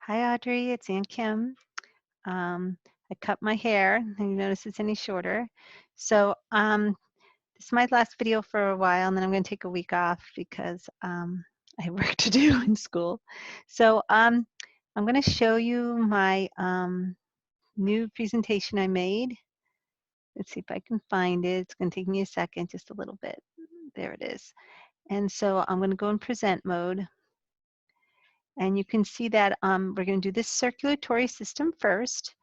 Hi, Audrey. It's Aunt Kim. I cut my hair. And you notice it's any shorter. So this is my last video for a while, and then I'm going to take a week off because I have work to do in school. So I'm going to show you my new presentation I made. Let's see if I can find it. It's going to take me a second, just a little bit. There it is. And so I'm going to go in present mode. And you can see that we're going to do this circulatory system first.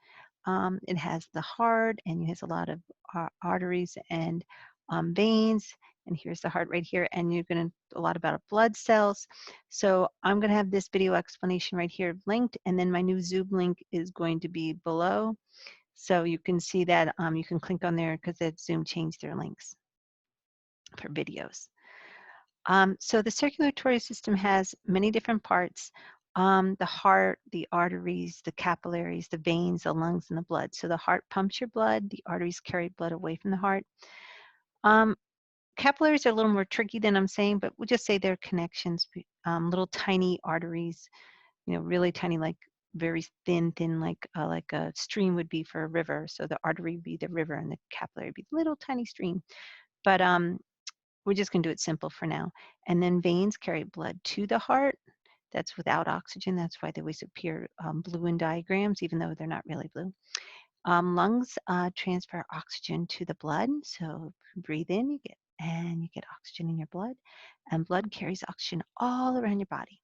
It has the heart, and it has a lot of arteries and veins. And here's the heart right here. And you're going to a lot about blood cells. So I'm going to have this video explanation right here linked, and then my new Zoom link is going to be below. So you can see that you can click on there because that Zoom changed their links for videos. So the circulatory system has many different parts. The heart, the arteries, the capillaries, the veins, the lungs, and the blood. So the heart pumps your blood. The arteries carry blood away from the heart. Capillaries are a little more tricky than I'm saying, but we'll just say they're connections, little tiny arteries, really tiny, like very thin, like a stream would be for a river. So the artery would be the river, and the capillary would be little tiny stream. But we're just going to do it simple for now. And then veins carry blood to the heart. That's without oxygen. That's why they always appear blue in diagrams, even though they're not really blue. Lungs transfer oxygen to the blood. So breathe in, you get oxygen in your blood, and blood carries oxygen all around your body.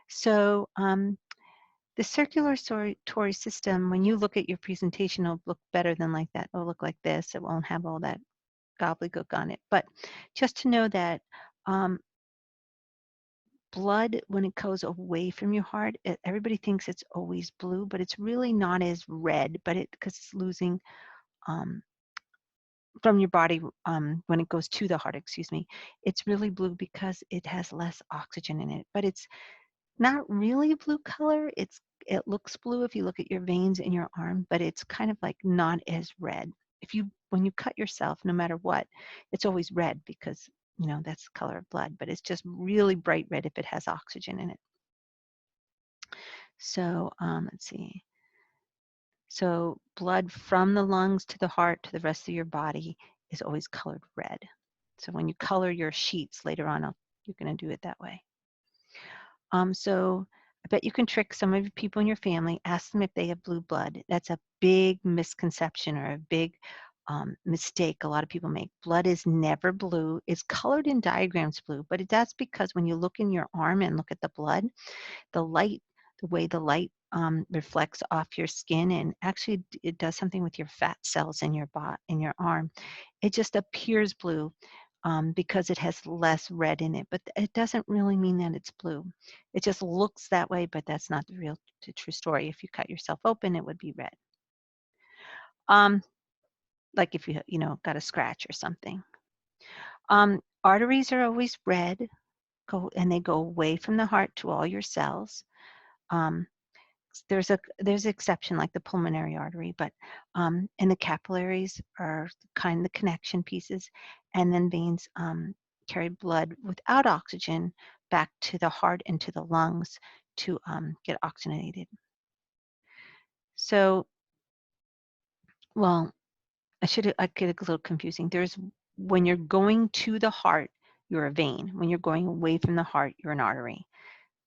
So the circulatory system, when you look at your presentation, it'll look better than like that. It'll look like this. It won't have all that gobbledygook on it. But just to know that blood, when it goes away from your heart, everybody thinks it's always blue, but it's really not as red, but because it's losing from your body when it goes to the heart, excuse me. It's really blue because it has less oxygen in it, but it's not really blue color. It looks blue if you look at your veins in your arm, but it's kind of like not as red. When you cut yourself, no matter what, it's always red because that's the color of blood, but it's just really bright red if it has oxygen in it. So let's see. So blood from the lungs to the heart to the rest of your body is always colored red. So when you color your sheets later on, you're going to do it that way. So I bet you can trick some of your people in your family. Ask them if they have blue blood. That's a big misconception or a big mistake a lot of people make. Blood is never blue. It's colored in diagrams blue, but that's because when you look in your arm and look at the blood, the way the light reflects off your skin, and actually it does something with your fat cells in your arm. It just appears blue because it has less red in it, but it doesn't really mean that it's blue. It just looks that way, but that's not the true story. If you cut yourself open, it would be red. Like if you got a scratch or something. Arteries are always red, and they go away from the heart to all your cells. There's an exception like the pulmonary artery, but and the capillaries are kind of the connection pieces, and then veins carry blood without oxygen back to the heart and to the lungs to get oxygenated. So, well, I get a little confusing. When you're going to the heart, you're a vein. When you're going away from the heart, you're an artery,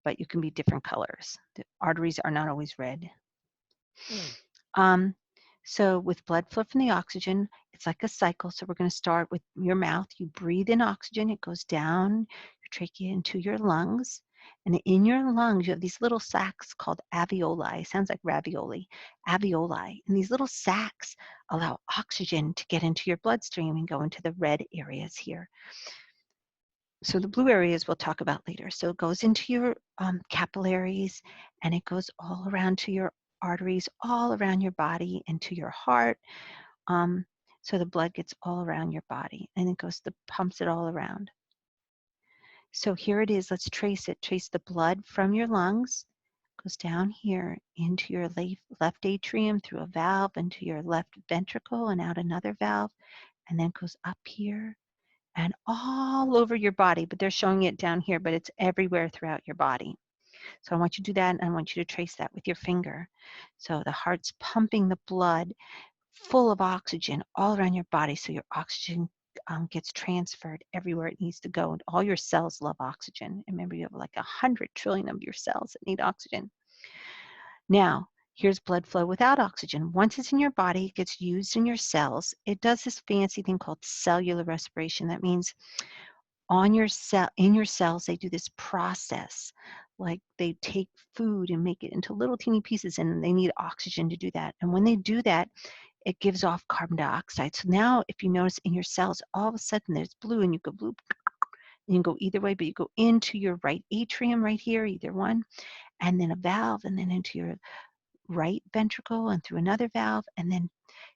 but you can be different colors. The arteries are not always red. So with blood flow from the oxygen, it's like a cycle. So we're going to start with your mouth. You breathe in oxygen. It goes down your trachea into your lungs. And in your lungs, you have these little sacs called alveoli. Sounds like ravioli. Alveoli. And these little sacs allow oxygen to get into your bloodstream and go into the red areas here. So the blue areas we'll talk about later. So it goes into your capillaries, and it goes all around to your arteries, all around your body, and to your heart. So the blood gets all around your body, and it pumps it all around. So here it is. Let's trace it. Trace the blood from your lungs, goes down here into your left atrium through a valve into your left ventricle and out another valve, and then goes up here and all over your body, but they're showing it down here, but it's everywhere throughout your body. So I want you to do that, and I want you to trace that with your finger. So the heart's pumping the blood full of oxygen all around your body, so your oxygen gets transferred everywhere it needs to go. And all your cells love oxygen. And remember, you have like 100 trillion of your cells that need oxygen. Now, here's blood flow without oxygen. Once it's in your body, it gets used in your cells. It does this fancy thing called cellular respiration. That means on your cell, in your cells, they do this process. Like they take food and make it into little teeny pieces, and they need oxygen to do that. And when they do that, it gives off carbon dioxide. So now if you notice in your cells, all of a sudden there's blue, and you go blue, and you can go either way, but you go into your right atrium right here, either one, and then a valve, and then into your right ventricle and through another valve, and then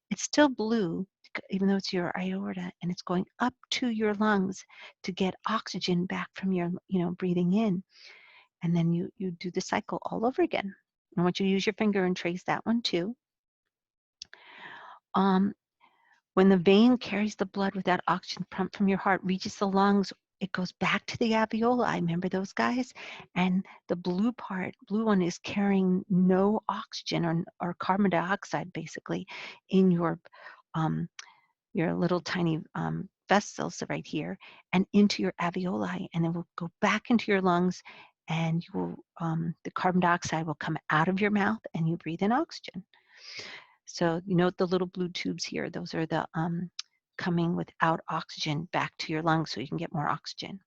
it's still blue, even though it's your aorta, and it's going up to your lungs to get oxygen back from your, breathing in. And then you do the cycle all over again. I want you to use your finger and trace that one too. When the vein carries the blood without oxygen pumped from your heart, reaches the lungs, it goes back to the alveoli. Remember those guys? And the blue one is carrying no oxygen or carbon dioxide, basically, in your little tiny vessels right here, and into your alveoli, and then will go back into your lungs, and you will the carbon dioxide will come out of your mouth, and you breathe in oxygen. So you note the little blue tubes here; those are the coming without oxygen back to your lungs, so you can get more oxygen.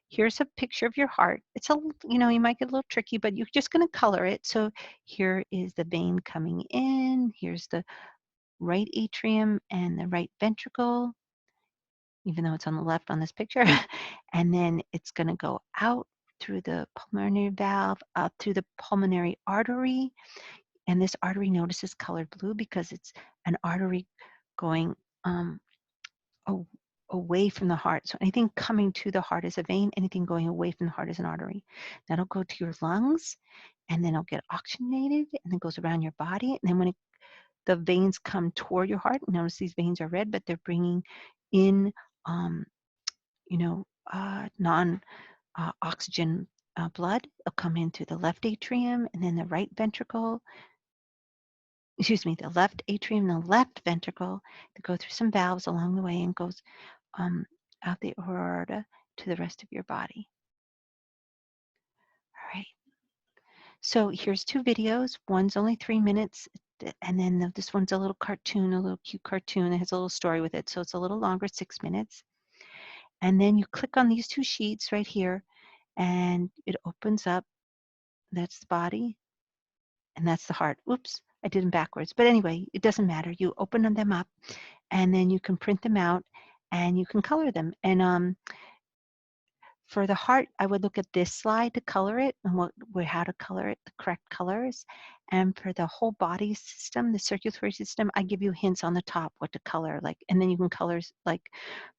Here's a picture of your heart. It's you might get a little tricky, but you're just going to color it. So here is the vein coming in. Here's the right atrium and the right ventricle, even though it's on the left on this picture. And then it's going to go out through the pulmonary valve, up through the pulmonary artery. And this artery, notice, is colored blue because it's an artery going away from the heart. So anything coming to the heart is a vein, anything going away from the heart is an artery. That'll go to your lungs, and then it'll get oxygenated, and then goes around your body. And then when the veins come toward your heart, notice these veins are red, but they're bringing in, non-oxygen blood. It'll come into the left atrium, and then the right ventricle, the left atrium, the left ventricle, to go through some valves along the way, and goes out the aorta to the rest of your body. All right. So here's two videos. One's only 3 minutes, and then this one's a little cartoon, a little cute cartoon that has a little story with it. So it's a little longer, 6 minutes. And then you click on these two sheets right here, and it opens up. That's the body, and that's the heart. Oops, I did them backwards. But anyway, it doesn't matter. You open them up, and then you can print them out, and you can color them. And for the heart, I would look at this slide to color it and how to color it, the correct colors. And for the whole body system, the circulatory system, I give you hints on the top what to color, and then you can color like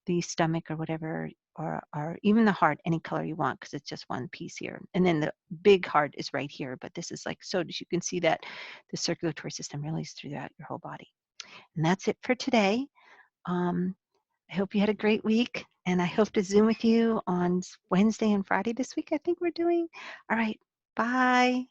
the stomach or whatever, or even the heart, any color you want, because it's just one piece here. And then the big heart is right here, but this is so as you can see that the circulatory system really is throughout your whole body. And that's it for today. I hope you had a great week, and I hope to Zoom with you on Wednesday and Friday this week, I think we're doing. All right, bye.